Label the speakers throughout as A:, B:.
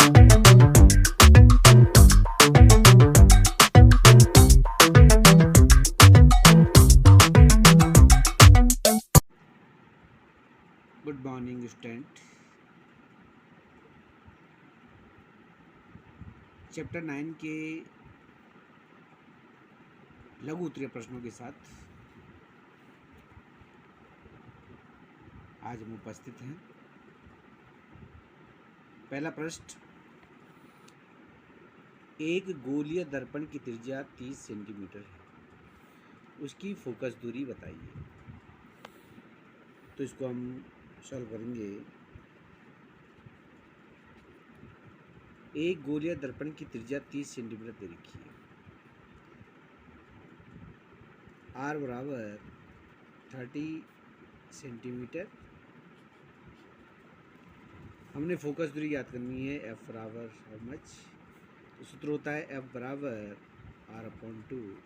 A: Good morning student. Chapter 9 के लघु उत्तरीय प्रश्नों के साथ आज हम उपस्थित हैं। पहला प्रश्न, एक गोलीय दर्पण की त्रिज्या 30 सेंटीमीटर है, उसकी फोकस दूरी बताइए। तो इसको हम सॉल्व करेंगे। एक गोलीय दर्पण की त्रिज्या 30 सेंटीमीटर दे रखी है। आर बराबर 30 सेंटीमीटर। हमने फोकस दूरी याद करनी है, एफ बराबर हाउ मच। तो सूत्र होता है एफ बराबर R/2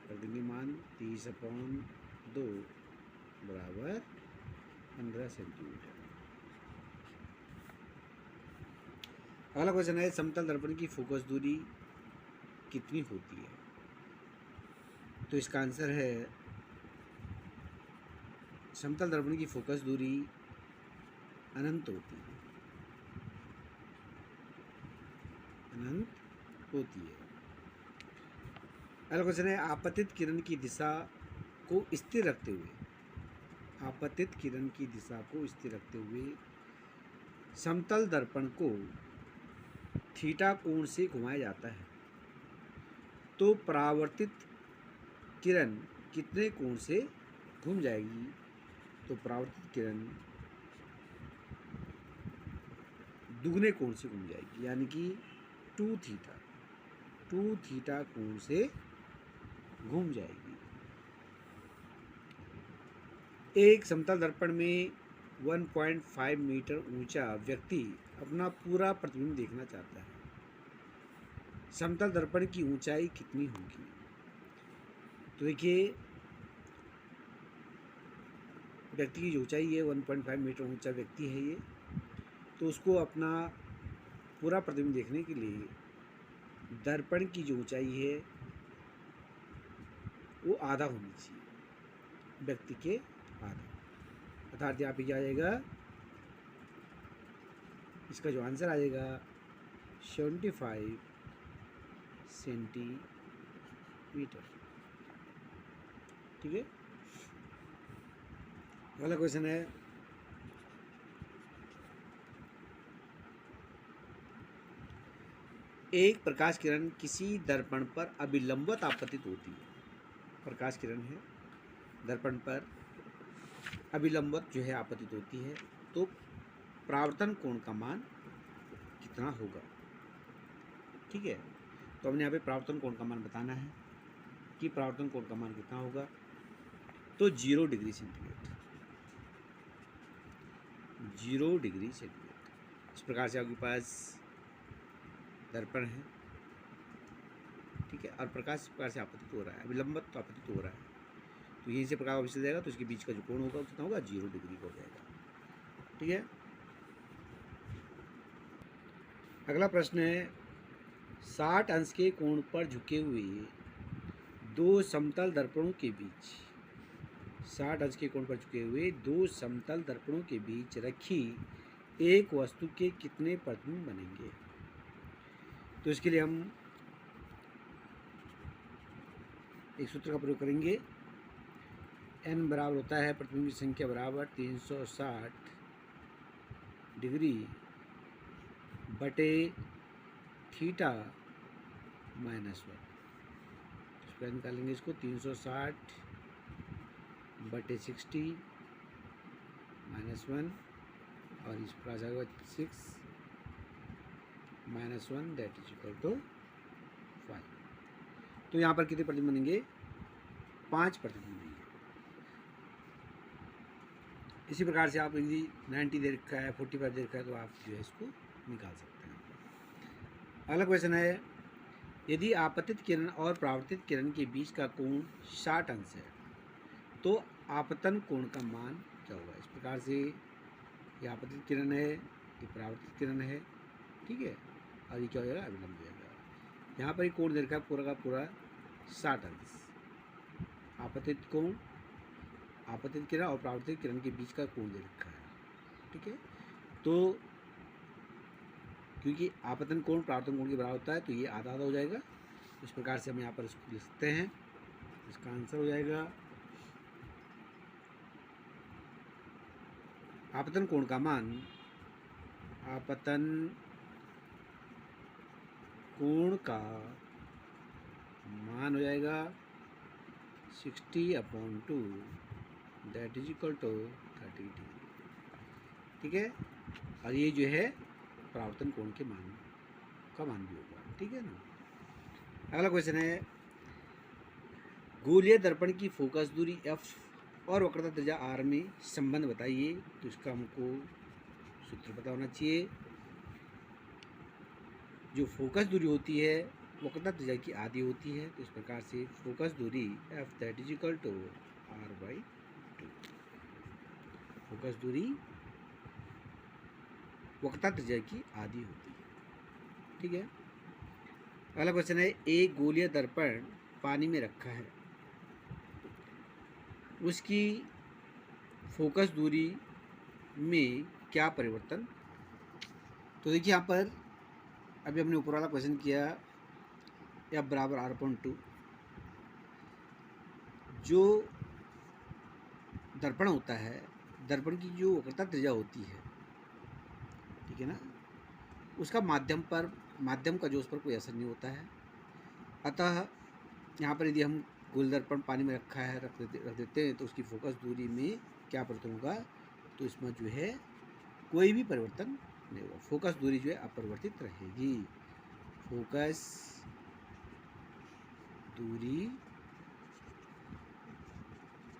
A: कर देंगे मान 30/2 बराबर 15 सेंटीमीटर। अगला क्वेश्चन है, समतल दर्पण की फोकस दूरी कितनी होती है। तो इसका आंसर है, समतल दर्पण की फोकस दूरी अनंत होती है, अनंत होती है। अगला क्वेश्चन है, आपतित किरण की दिशा को स्थिर रखते हुए, आपतित किरण की दिशा को स्थिर रखते हुए समतल दर्पण को थीटा कोण से घुमाया जाता है, तो परावर्तित किरण कितने कोण से घूम जाएगी। तो परावर्तित किरण दुगने कोण से घूम जाएगी, यानी कि 2 थीटा कोण से घूम जाएगी। एक समतल दर्पण में 1.5 मीटर ऊंचा व्यक्ति अपना पूरा प्रतिबिंब देखना चाहता है। समतल दर्पण की ऊंचाई कितनी होगी। तो देखिए, व्यक्ति की जो ऊंचाई है 1.5 मीटर ऊंचा व्यक्ति है ये, तो उसको अपना पूरा प्रतिबिंब देखने के लिए दर्पण की जो ऊंचाई है वो आधा होनी चाहिए, व्यक्ति के आधा। अर्थात यहाँ पे क्या आ जाएगा, इसका जो आंसर आएगा 75 सेंटीमीटर। ठीक है। अगला क्वेश्चन है, एक प्रकाश किरण किसी दर्पण पर अभिलंबवत आपतित होती है। प्रकाश किरण है, दर्पण पर अभिलंबवत जो है आपतित होती है, तो परावर्तन कोण का मान कितना होगा। ठीक है। तो हमने यहाँ पे परावर्तन कोण का मान बताना है कि परावर्तन कोण का मान कितना होगा। तो 0 डिग्री सेंटीग्रेड, 0 डिग्री सेंटीग्रेड। इस प्रकार से आपके पास दर्पण है, ठीक है, और प्रकाश इस प्रकार से आपतित हो रहा है, अभिलंबत तो आपतित हो रहा है, तो यहीं से प्रकाश वापस चल जाएगा, तो इसके बीच का जो कोण होगा कितना होगा, 0 डिग्री का हो जाएगा। ठीक है। अगला प्रश्न है, 60 अंश के कोण पर झुके हुए दो समतल दर्पणों के बीच, 60 अंश के कोण पर झुके हुए दो समतल दर्पणों के बीच रखी एक वस्तु के कितने प्रतिबिंब बनेंगे। तो इसके लिए हम एक सूत्र का प्रयोग करेंगे। n बराबर होता है प्रतिबिंब की संख्या बराबर 360 डिग्री बटे थीटा -1। इसको निकालेंगे, इसको 360 बटे 60 -1, और इस पर आ जाएगा 6 -1 दैट इज इक्वल टू 5। तो यहाँ पर कितने प्रतिबिंब बनेंगे, 5 प्रतिबिंब बनेंगे। इसी प्रकार से आप यदि 90 दे रखा है, 45 दे रखा है, तो आप जो है इसको निकाल सकते हैं। अगला क्वेश्चन है, यदि आपतित किरण और परावर्तित किरण के बीच का कोण 60 अंश है, तो आपतन कोण का मान क्या होगा। इस प्रकार से ये आपतित किरण है, ये परावर्तित किरण है, ठीक है, और ये क्या हो जाएगा, अभिलंब हो जाएगा। यहाँ पर एक कोण दे रखा है पूरा का पूरा 60 अंश। आपतित कोण, आपतित किरण और परावर्तित किरण के बीच का कोण दे रखा है, ठीक है। तो क्योंकि आपतन कोण परावर्तन कोण के बराबर होता है तो ये आधा आधा हो जाएगा। इस प्रकार से हम यहाँ पर इसको लिख सकते हैं। इसका आंसर हो जाएगा आपतन कोण का मान, आपतन कोण का मान हो जाएगा 60/2 that is equal to 30 degree, ठीक है। और ये जो है परावर्तन कोण के मान का मान भी होगा, ठीक है ना। अगला क्वेश्चन है, गोलीय दर्पण की फोकस दूरी f और वक्रता त्रिज्या r में संबंध बताइए। तो इसका हमको सूत्र पता होना चाहिए। जो फोकस दूरी होती है वक्रता त्रिज्या की आधी होती है, तो इस प्रकार से फोकस दूरी f that is equal to r/2। Focus दूरी वक्रता त्रिज्या की आधी होती है, ठीक है। अगला क्वेश्चन है, एक गोलीय दर्पण पानी में रखा है, उसकी फोकस दूरी में क्या परिवर्तन। तो देखिए यहाँ पर अभी हमने ऊपर वाला क्वेश्चन किया f बराबर r/2। जो दर्पण होता है, दर्पण की जो वक्रता त्रिज्या होती है, ठीक है ना, उसका माध्यम का जो उस पर कोई असर नहीं होता है। अतः यहाँ पर यदि हम गोल दर्पण पानी में रखा है रख देते हैं तो उसकी फोकस दूरी में क्या परिवर्तन होगा, तो इसमें जो है कोई भी परिवर्तन नहीं होगा। फोकस दूरी जो है अपरिवर्तित रहेगी। फोकस दूरी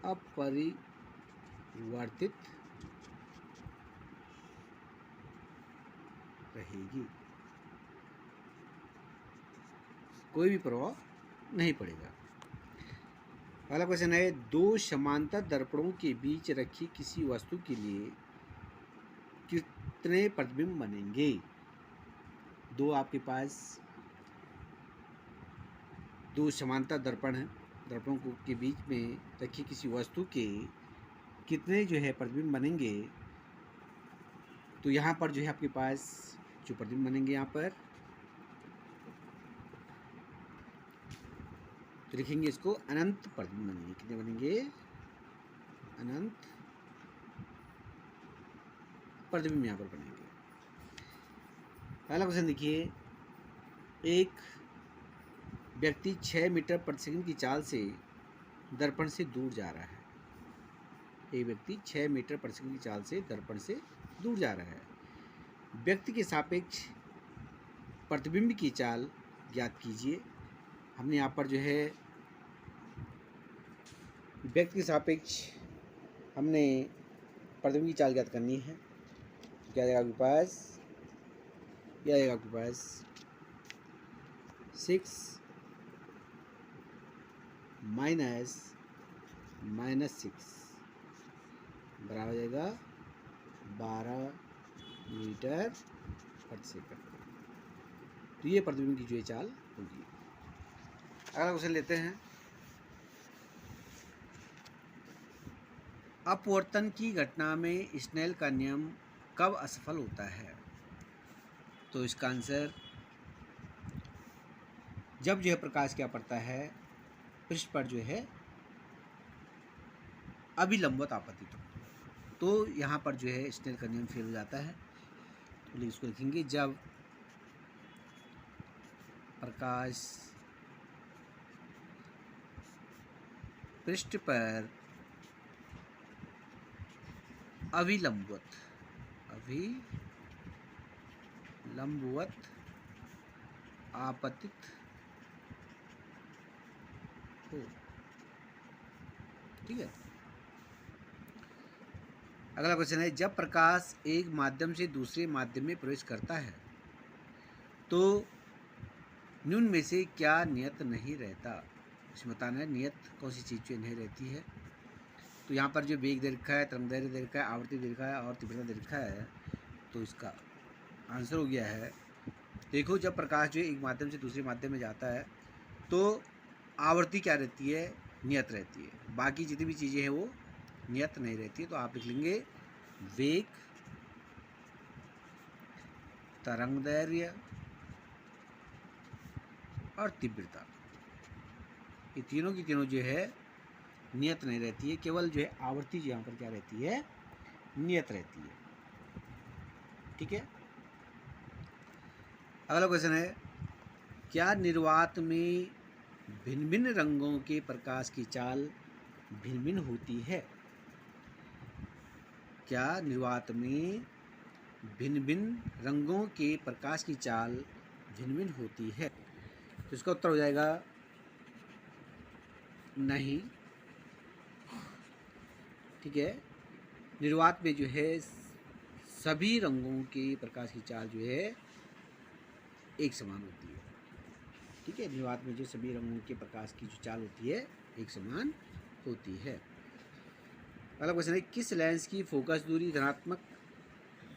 A: अपरिवर्तित रहेगी, कोई भी प्रभाव नहीं पड़ेगा। अगला क्वेश्चन है, दो समांतर दर्पणों के बीच रखी किसी वस्तु के लिए कितने प्रतिबिंब बनेंगे। दो आपके पास दो समांतर दर्पण हैं, दर्पणों के बीच में रखी किसी वस्तु के कितने जो है प्रतिबिंब बनेंगे। तो यहाँ पर जो है आपके पास जो प्रतिबिंब बनेंगे, यहाँ पर तो लिखेंगे इसको अनंत प्रतिबिंब बनेंगे। कितने बनेंगे, अनंत प्रतिबिंब यहाँ पर बनेंगे। पहला क्वेश्चन देखिए, एक व्यक्ति 6 मीटर प्रति सेकंड की चाल से दर्पण से दूर जा रहा है। एक व्यक्ति 6 मीटर प्रति सेकंड की चाल से दर्पण से दूर जा रहा है। व्यक्ति के सापेक्ष प्रतिबिंब की चाल ज्ञात कीजिए। हमने यहाँ पर जो है व्यक्ति के सापेक्ष हमने प्रतिबिंब की चाल ज्ञात करनी है। क्या आएगा आपके पास, यह आएगा आपके पास 6 माइनस 6 बराबर हो जाएगा 12 मीटर प्रति सेकंड। तो ये प्रतिबिंब की जो चाल होगी। अगला क्वेश्चन लेते हैं, अपवर्तन की घटना में स्नेल का नियम कब असफल होता है। तो इसका आंसर, जब जो है प्रकाश क्या पड़ता है, पृष्ठ पर जो है अभिलंबवत आपतित हो, तो यहाँ पर जो है स्नेल का नियम फेल हो जाता है। तो इसको लिखेंगे, जब प्रकाश पृष्ठ पर अभिलंबवत आपतित हो, ठीक है। अगला क्वेश्चन है, जब प्रकाश एक माध्यम से दूसरे माध्यम में प्रवेश करता है तो निम्न में से क्या नियत नहीं रहता। इसमें बताना है नियत कौन सी चीज़ जो नहीं रहती है। तो यहाँ पर जो वेग दे रखा है, तरंग दैर्घ्य दे रखा है, आवृत्ति दे रखा है और तीव्रता दे रखा है। तो इसका आंसर हो गया है देखो जब प्रकाश जो है एक माध्यम से दूसरे माध्यम में जाता है तो आवृत्ति क्या रहती है, नियत रहती है। बाकी जितनी भी चीज़ें हैं वो नियत नहीं रहती है। तो आप लिख लेंगे वेग, तरंग दैर्घ्य और तीव्रता, ये तीनों की तीनों जो है नियत नहीं रहती है। केवल जो है आवृत्ति यहाँ पर क्या रहती है, नियत रहती है। ठीक है। अगला क्वेश्चन है, क्या निर्वात में भिन्न भिन्न रंगों के प्रकाश की चाल भिन्न भिन्न होती है? क्या निर्वात में भिन्न भिन्न रंगों के प्रकाश की चाल भिन्न भिन्न होती है? तो इसका उत्तर हो जाएगा नहीं। ठीक है। निर्वात में जो है सभी रंगों के प्रकाश की चाल जो है एक समान होती है। ठीक है। निर्वात में जो सभी रंगों के प्रकाश की जो चाल होती है एक समान होती है। अगला क्वेश्चन है, किस लेंस की फोकस दूरी धनात्मक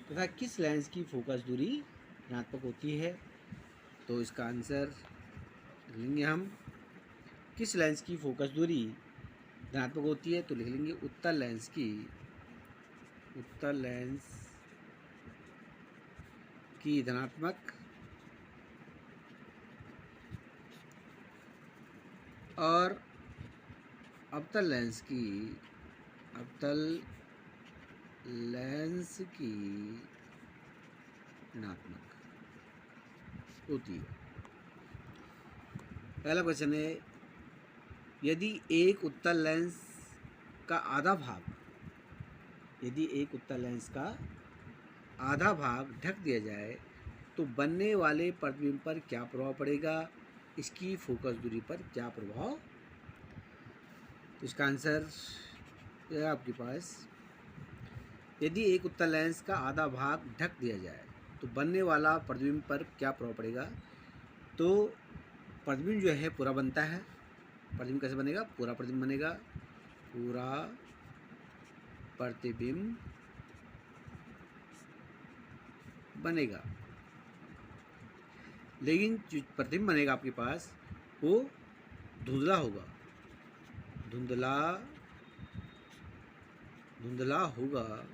A: तथा किस लेंस की फोकस दूरी ऋणात्मक होती है? तो इसका आंसर लेंगे हम, किस लेंस की फोकस दूरी धनात्मक होती है तो लिख लेंगे उत्तल लेंस की धनात्मक और अवतल लेंस की ऋणात्मक होती है। पहला क्वेश्चन है, यदि एक उत्तल लेंस का आधा भाग ढक दिया जाए तो बनने वाले प्रतिबिंब पर क्या प्रभाव पड़ेगा? इसकी फोकस दूरी पर क्या प्रभाव? तो इसका आंसर है आपके पास, यदि एक उत्तल लेंस का आधा भाग ढक दिया जाए तो बनने वाला प्रतिबिंब पर क्या प्रभाव पड़ेगा? तो प्रतिबिंब जो है पूरा बनता है। प्रतिबिंब कैसे बनेगा? पूरा प्रतिबिंब बनेगा। पूरा प्रतिबिंब बनेगा, लेकिन जो प्रतिबिंब बनेगा आपके पास वो धुंधला होगा। धुंधला होगा।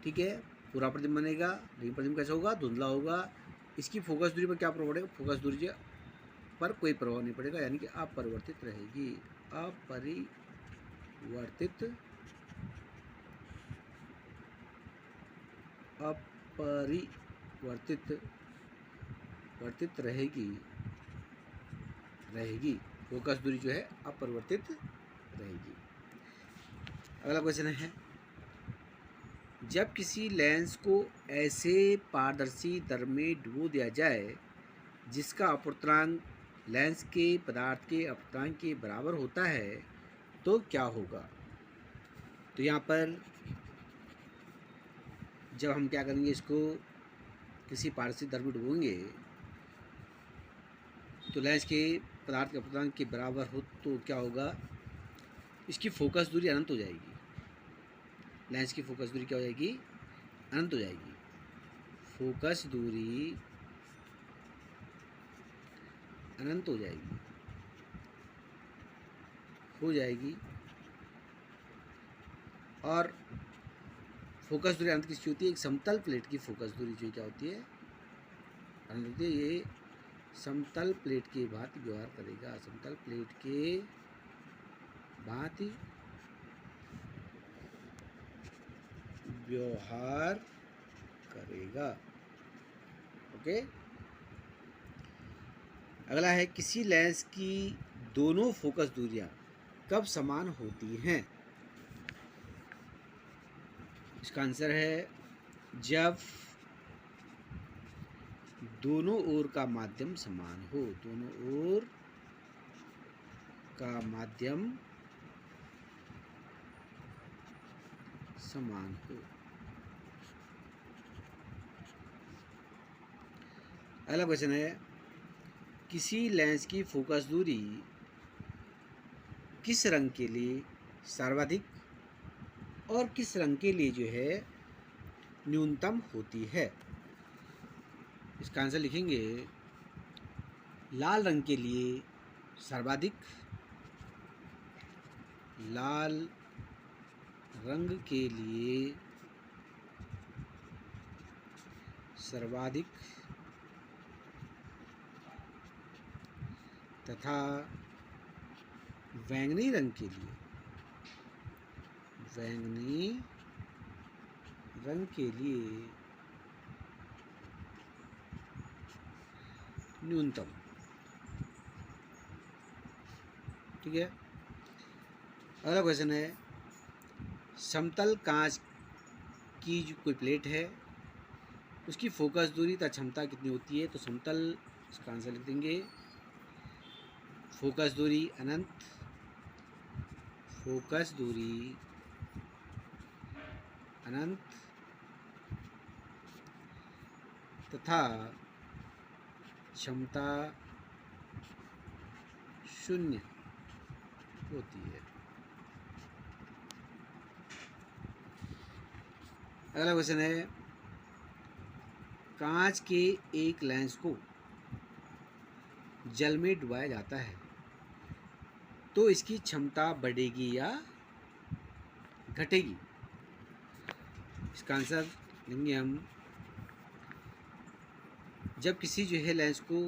A: ठीक है। पूरा प्रतिबिंब बनेगा लेकिन प्रतिबिंब कैसा होगा? धुंधला होगा। इसकी फोकस दूरी पर क्या प्रभाव पड़ेगा? फोकस दूरी पर कोई प्रभाव नहीं पड़ेगा, यानी कि अपरिवर्तित रहेगी। अपरिवर्तित रहेगी। फोकस दूरी जो है अपरिवर्तित रहेगी। अगला क्वेश्चन है, जब किसी लेंस को ऐसे पारदर्शी दर में डुबो दिया जाए जिसका अपवर्तनांक लेंस के पदार्थ के अपवर्तनांक के बराबर होता है तो क्या होगा? तो यहाँ पर जब हम क्या करेंगे, इसको किसी पारदर्शी दर में डुबोएंगे तो लेंस के पदार्थ के अपवर्तनांक के बराबर हो तो क्या होगा? इसकी फोकस दूरी अनंत हो जाएगी। लेंस की फोकस दूरी क्या हो जाएगी? अनंत हो जाएगी। फोकस दूरी अनंत हो जाएगी। और फोकस दूरी अनंत किसकी होती है? एक समतल प्लेट की फोकस दूरी जो क्या होती है? अनंत होती है। ये समतल प्लेट की भांति व्यवहार करेगा। समतल प्लेट के भांति व्यवहार करेगा। ओके। अगला है, किसी लेंस की दोनों फोकस दूरियां कब समान होती हैं? इसका आंसर है, जब दोनों ओर का माध्यम समान हो। दोनों ओर का माध्यम समान हो। अगला क्वेश्चन है, किसी लेंस की फोकस दूरी किस रंग के लिए सर्वाधिक और किस रंग के लिए जो है न्यूनतम होती है। इसका आंसर लिखेंगे लाल रंग के लिए सर्वाधिक, लाल रंग के लिए सर्वाधिक तथा बैंगनी रंग के लिए, बैंगनी रंग के लिए न्यूनतम। ठीक है। अगला क्वेश्चन है, समतल कांच की जो कोई प्लेट है उसकी फोकस दूरी तथा क्षमता कितनी होती है? तो समतल, इसका आंसर लिख देंगे फोकस दूरी अनंत, फोकस दूरी अनंत तथा क्षमता शून्य होती है। अगला क्वेश्चन है, कांच के एक लेंस को जल में डुबाया जाता है तो इसकी क्षमता बढ़ेगी या घटेगी? इसका आंसर लेंगे हम, जब किसी जो है लेंस को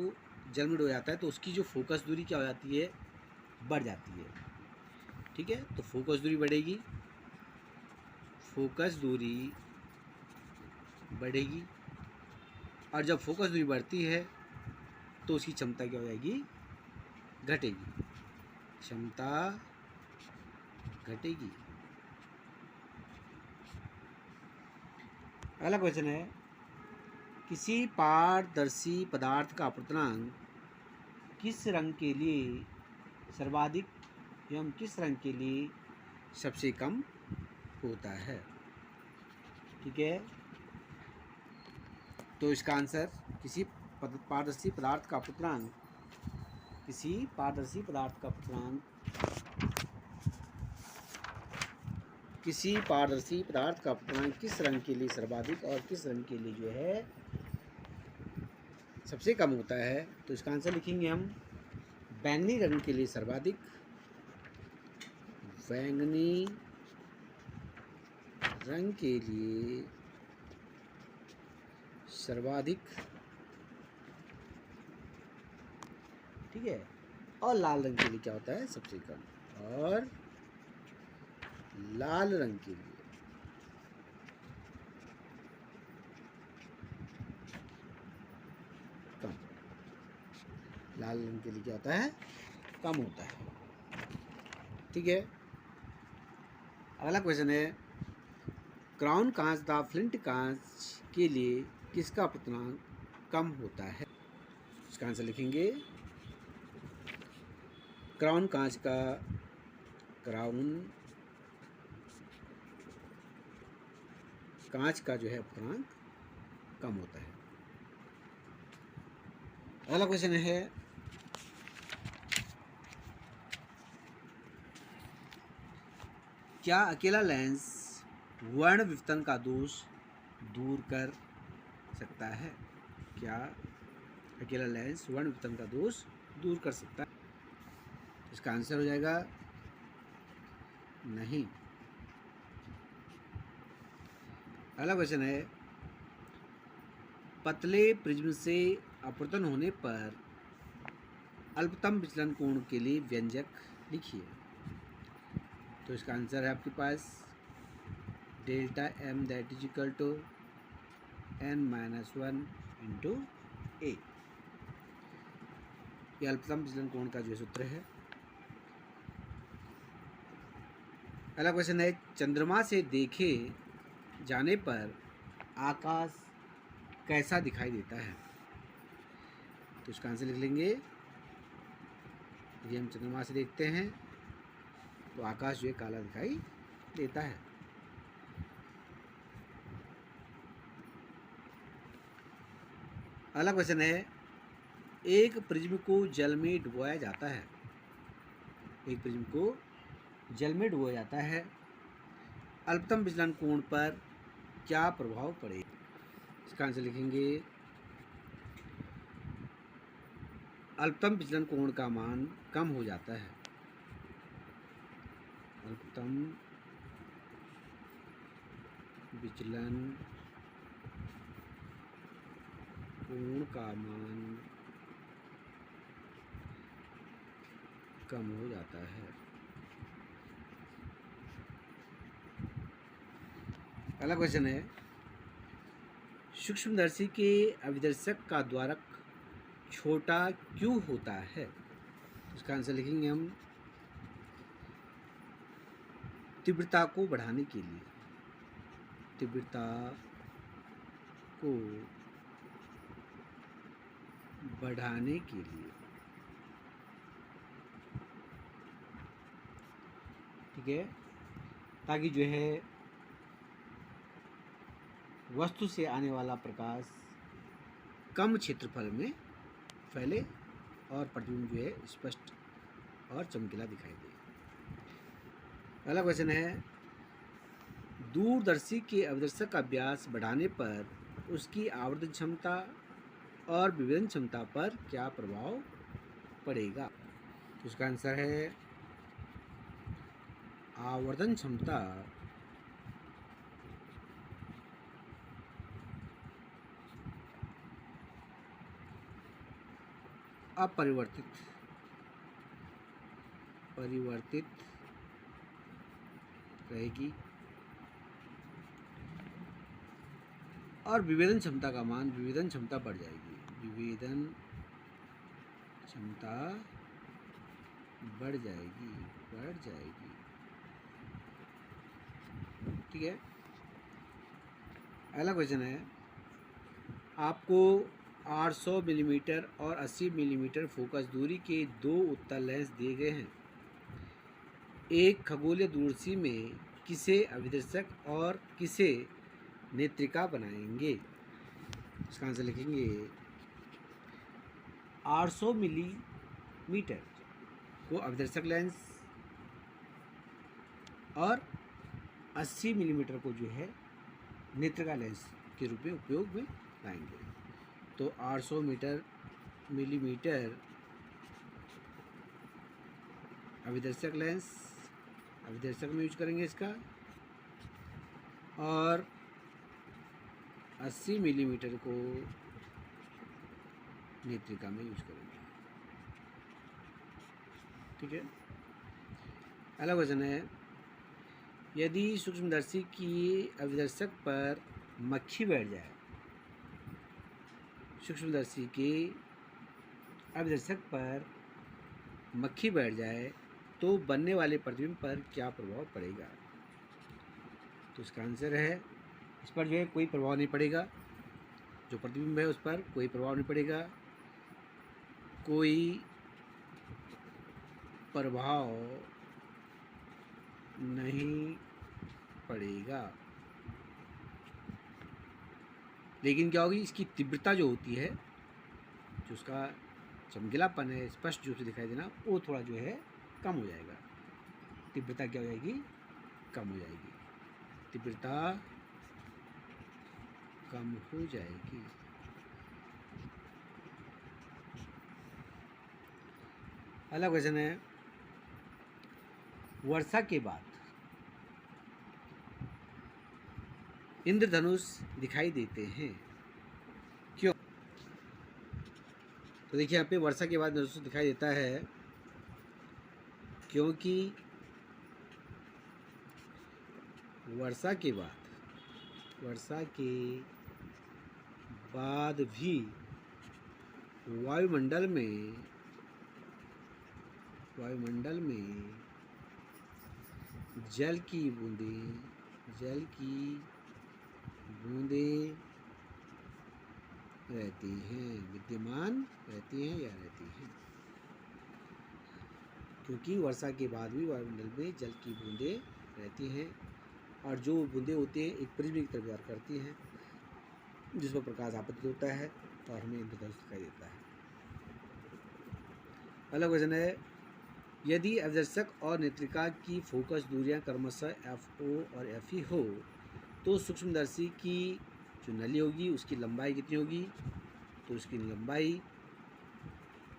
A: जल में डुबाया जाता है तो उसकी जो फोकस दूरी क्या हो जाती है? बढ़ जाती है। ठीक है, तो फोकस दूरी बढ़ेगी, फोकस दूरी बढ़ेगी, और जब फोकस दूरी बढ़ती है तो उसकी क्षमता क्या हो जाएगी? घटेगी, क्षमता घटेगी। अगला क्वेश्चन है, किसी पारदर्शी पदार्थ का अपवर्तनांक किस रंग के लिए सर्वाधिक एवं किस रंग के लिए सबसे कम होता है? ठीक है, तो इसका आंसर, किसी पारदर्शी पदार्थ का अपवर्तनांक, किसी पारदर्शी पदार्थ का अपवर्तनांक, किसी पारदर्शी पदार्थ का अपवर्तनांक किस रंग के लिए सर्वाधिक और किस रंग के लिए जो है सबसे कम होता है? तो इसका आंसर लिखेंगे हम, बैंगनी रंग के लिए सर्वाधिक, बैंगनी रंग के लिए सर्वाधिक। ठीक है, और लाल रंग के लिए क्या होता है? सबसे कम, और लाल रंग के लिए कम, लाल रंग के लिए क्या होता है? कम होता है। ठीक है। अगला क्वेश्चन है, क्राउन कांच तथा फ्लिंट कांच के लिए किसका अपवर्तनांक कम होता है? इसका आंसर लिखेंगे, क्राउन कांच का, क्राउन कांच का जो है अपवर्तनांक कम होता है। अगला क्वेश्चन है, क्या अकेला लेंस वर्ण विवर्तन का दोष दूर कर सकता है? क्या अकेला लेंस वर्ण विवर्तन का दोष दूर कर सकता है? इसका आंसर हो जाएगा नहीं। अगला क्वेश्चन है, पतले प्रिज्म से अपवर्तन होने पर अल्पतम विचलन कोण के लिए व्यंजक लिखिए। तो इसका आंसर है आपके पास delta M that is equal to n-1 into A. ये अल्पतम विचलन कोण का जो सूत्र है। अगला क्वेश्चन है, चंद्रमा से देखे जाने पर आकाश कैसा दिखाई देता है? तो इसका आंसर लिख लेंगे, यदि हम चंद्रमा से देखते हैं तो आकाश जो है काला दिखाई देता है। अगला क्वेश्चन है, एक प्रिज्म को जल में डुबोया जाता है, एक प्रिज्म को जल में डुबोया जाता है, अल्पतम विचलन कोण पर क्या प्रभाव पड़ेगा? इसका आंसर लिखेंगे अल्पतम विचलन कोण का मान कम हो जाता है। अल्पतम विचलन कोण का मान कम हो जाता है। अगला क्वेश्चन है, सूक्ष्मदर्शी के अभिदर्शक का द्वारक छोटा क्यों होता है? इसका आंसर लिखेंगे हम तीव्रता को बढ़ाने के लिए। तीव्रता को बढ़ाने के लिए, ठीक है, ताकि जो है वस्तु से आने वाला प्रकाश कम क्षेत्रफल में फैले और प्रतिबिंब जो है स्पष्ट और चमकीला दिखाई दे। अगला क्वेश्चन है, दूरदर्शी के अभिदर्शक का व्यास बढ़ाने पर उसकी आवर्धन क्षमता और विभेदन क्षमता पर क्या प्रभाव पड़ेगा? तो इसका आंसर है आवर्धन क्षमता अपरिवर्तित रहेगी और विभेदन क्षमता का मान, विभेदन क्षमता बढ़ जाएगी। विभेदन क्षमता बढ़ जाएगी। ठीक है। अगला क्वेश्चन है, आपको 800 मिलीमीटर और 80 मिलीमीटर फोकस दूरी के दो उत्तल लेंस दिए गए हैं। एक खगोलीय दूरदर्शी में किसे अभिदर्शक और किसे नेत्रिका बनाएंगे? इसका आंसर लिखेंगे 800 मिलीमीटर को अभिदर्शक लेंस और 80 मिलीमीटर को जो है नेत्रिका लेंस के रूप में उपयोग में लाएंगे। तो 800 मिलीमीटर अभिदर्शक लेंस, अभिदर्शक में यूज करेंगे इसका, और 80 मिलीमीटर को नेत्रिका में यूज करेंगे। ठीक है। अगला क्वेश्चन है, यदि सूक्ष्मदर्शी की अभिदर्शक पर मक्खी बैठ जाए, सूक्ष्मदर्शी के अभिदर्शक पर मक्खी बैठ जाए तो बनने वाले प्रतिबिंब पर क्या प्रभाव पड़ेगा? तो इसका आंसर है, इस पर जो है कोई प्रभाव नहीं पड़ेगा। जो प्रतिबिंब है उस पर कोई प्रभाव नहीं पड़ेगा। कोई प्रभाव नहीं पड़ेगा। लेकिन क्या होगी, इसकी तीव्रता जो होती है, जो उसका चमकीलापन है, स्पष्ट रूप से दिखाई देना, वो थोड़ा जो है कम हो जाएगा। तीव्रता क्या हो जाएगी? कम हो जाएगी। तीव्रता कम हो जाएगी। अगला क्वेश्चन है, वर्षा के बाद इंद्रधनुष दिखाई देते हैं, क्यों? तो देखिए यहाँ पे वर्षा के बाद इंद्रधनुष दिखाई देता है क्योंकि वर्षा के बाद भी वायुमंडल में जल की बूंदें रहती हैं, विद्यमान रहती हैं या रहती हैं, क्योंकि वर्षा के बाद भी वायुमंडल में जल की बूंदें रहती हैं और जो बूंदें होती हैं एक प्रिज्म की तरह व्यवहार करती हैं, जिस पर प्रकाश आपतित होता है और हमें इंद्रधनुष दिखाई देता है। अगला क्वेश्चन है, यदि अभिदर्शक और नेत्रिका की फोकस दूरियां क्रमशः FO और FE हो तो सूक्ष्मदर्शी की जो नली होगी उसकी लंबाई कितनी होगी, तो उसकी लंबाई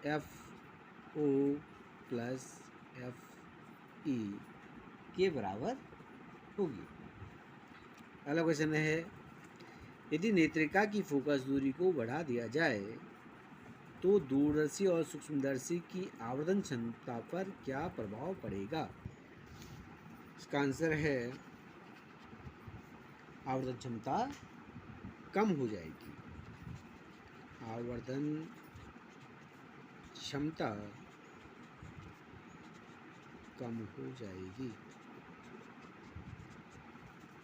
A: F O plus F E के बराबर होगी। अगला क्वेश्चन है, यदि नेत्रिका की फोकस दूरी को बढ़ा दिया जाए तो दूरदर्शी और सूक्ष्मदर्शी की आवर्धन क्षमता पर क्या प्रभाव पड़ेगा। इसका आंसर है आवर्धन क्षमता कम हो जाएगी। आवर्धन क्षमता कम हो जाएगी।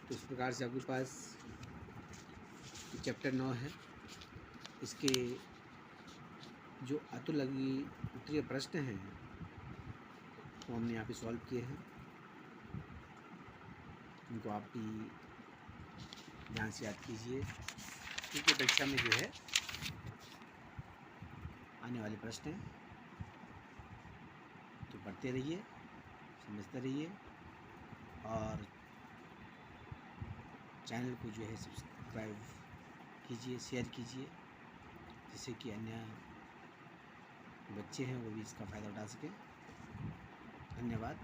A: तो इस प्रकार से आपके पास चैप्टर 9 है, इसके जो अतुलगी उत्तरीय प्रश्न हैं वो हमने यहाँ पे सॉल्व किए हैं। उनको आप भी ध्यान से याद कीजिए, क्योंकि परीक्षा में जो है आने वाले प्रश्न हैं। तो पढ़ते रहिए, समझते रहिए और चैनल को जो है सब्सक्राइब कीजिए, शेयर कीजिए, जिससे कि अन्य बच्चे हैं वो भी इसका फ़ायदा उठा सकें। धन्यवाद।